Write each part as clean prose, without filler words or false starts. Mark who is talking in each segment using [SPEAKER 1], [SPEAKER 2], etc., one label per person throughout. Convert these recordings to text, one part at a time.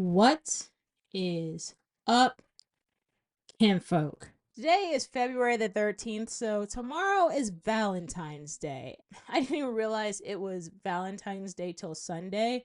[SPEAKER 1] What is up, kinfolk? Today is February the 13th, so tomorrow is Valentine's Day. I didn't even realize it was Valentine's Day till Sunday,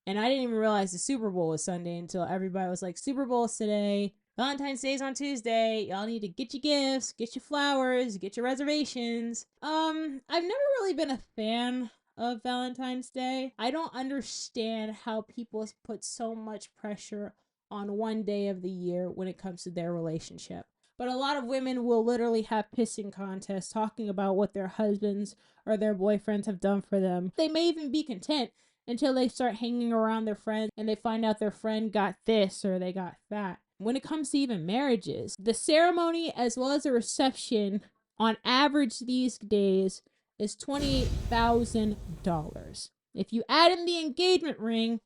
[SPEAKER 1] and I didn't even realize the Super Bowl was Sunday until everybody was like, Super Bowl's today, Valentine's Day's on Tuesday, y'all need to get your gifts, get your flowers, get your reservations. I've never really been a fan of Valentine's Day. I don't understand how people put so much pressure on one day of the year when it comes to their relationship. But a lot of women will literally have pissing contests talking about what their husbands or their boyfriends have done for them. They may even be content until they start hanging around their friends and they find out their friend got this or they got that. When it comes to even marriages, the ceremony as well as the reception on average these days is $28,000. If you add in the engagement ring,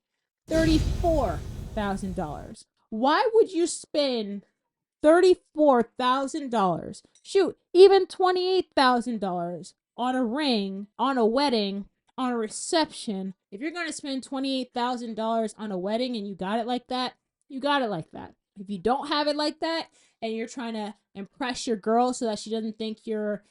[SPEAKER 1] $34,000. Why would you spend $34,000? Shoot, even $28,000 on a ring, on a wedding, on a reception. If you're going to spend $28,000 on a wedding and you got it like that, you got it like that. If you don't have it like that and you're trying to impress your girl so that she doesn't think you're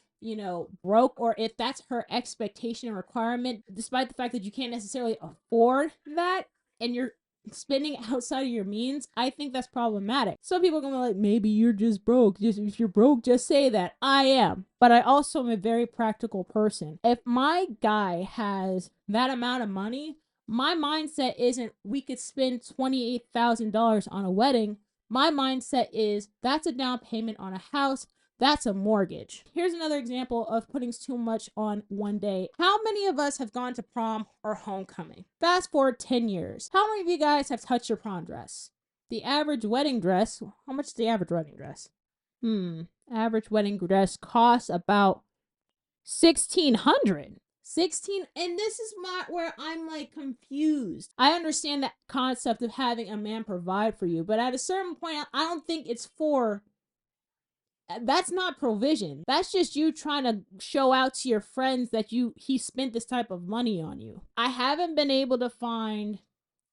[SPEAKER 1] broke, or if that's her expectation and requirement, despite the fact that you can't necessarily afford that and you're spending outside of your means, I think that's problematic. Some people are gonna be like, maybe you're just broke. If you're broke, just say that. I am. But I also am a very practical person. If my guy has that amount of money, my mindset isn't we could spend $28,000 on a wedding. My mindset is that's a down payment on a house. That's a mortgage. Here's another example of putting too much on one day. How many of us have gone to prom or homecoming? Fast forward 10 years. How many of you guys have touched your prom dress? The average wedding dress, how much is the average wedding dress? Average wedding dress costs about $1,600. 16, and this is where I'm like confused. I understand that concept of having a man provide for you, but at a certain point, I don't think it's that's not provision. That's just you trying to show out to your friends that he spent this type of money on you. I haven't been able to find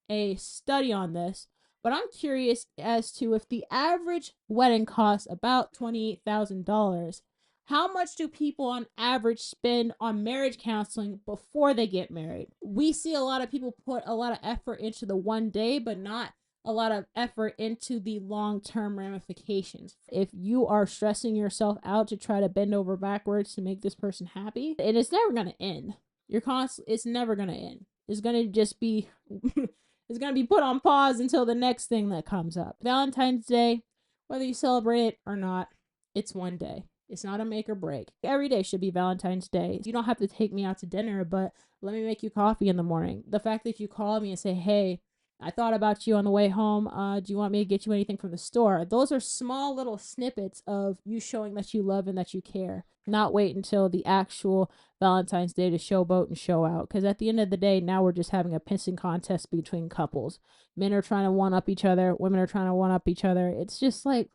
[SPEAKER 1] a study on this, but I'm curious as to if the average wedding costs about $28,000, how much do people on average spend on marriage counseling before they get married? We see a lot of people put a lot of effort into the one day, but not a lot of effort into the long-term ramifications. If you are stressing yourself out to try to bend over backwards to make this person happy, and it's never going to end. It's never going to end. It's going to just be it's going to be put on pause until the next thing that comes up. Valentine's Day, whether you celebrate it or not, it's one day. It's not a make or break. Every day should be Valentine's Day. You don't have to take me out to dinner, but let me make you coffee in the morning. The fact that you call me and say, hey, I thought about you on the way home. Do you want me to get you anything from the store? Those are small little snippets of you showing that you love and that you care. Not wait until the actual Valentine's Day to showboat and show out. Because at the end of the day, now we're just having a pissing contest between couples. Men are trying to one-up each other. Women are trying to one-up each other. It's just like,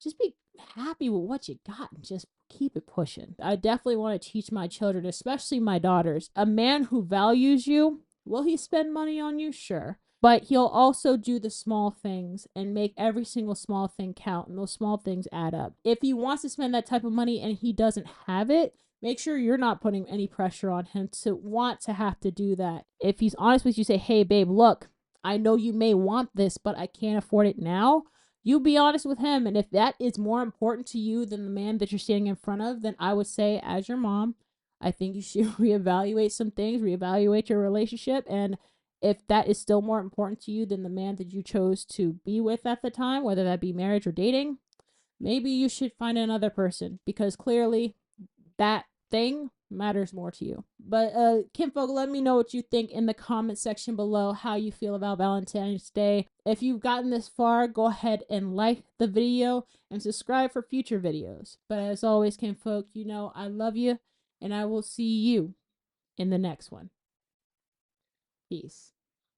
[SPEAKER 1] just be happy with what you got and just keep it pushing. I definitely want to teach my children, especially my daughters, a man who values you, will he spend money on you? Sure. But he'll also do the small things and make every single small thing count, and those small things add up. If he wants to spend that type of money and he doesn't have it, make sure you're not putting any pressure on him to want to have to do that. If he's honest with you, say, hey, babe, look, I know you may want this, but I can't afford it now. You be honest with him, and if that is more important to you than the man that you're standing in front of, then I would say, as your mom, I think you should reevaluate some things, reevaluate your relationship, and if that is still more important to you than the man that you chose to be with at the time, whether that be marriage or dating, maybe you should find another person, because clearly that thing matters more to you. But kinfolk, let me know what you think in the comment section below, how you feel about Valentine's Day. If you've gotten this far, go ahead and like the video and subscribe for future videos. But as always, kinfolk, you know I love you, and I will see you in the next one. Peace.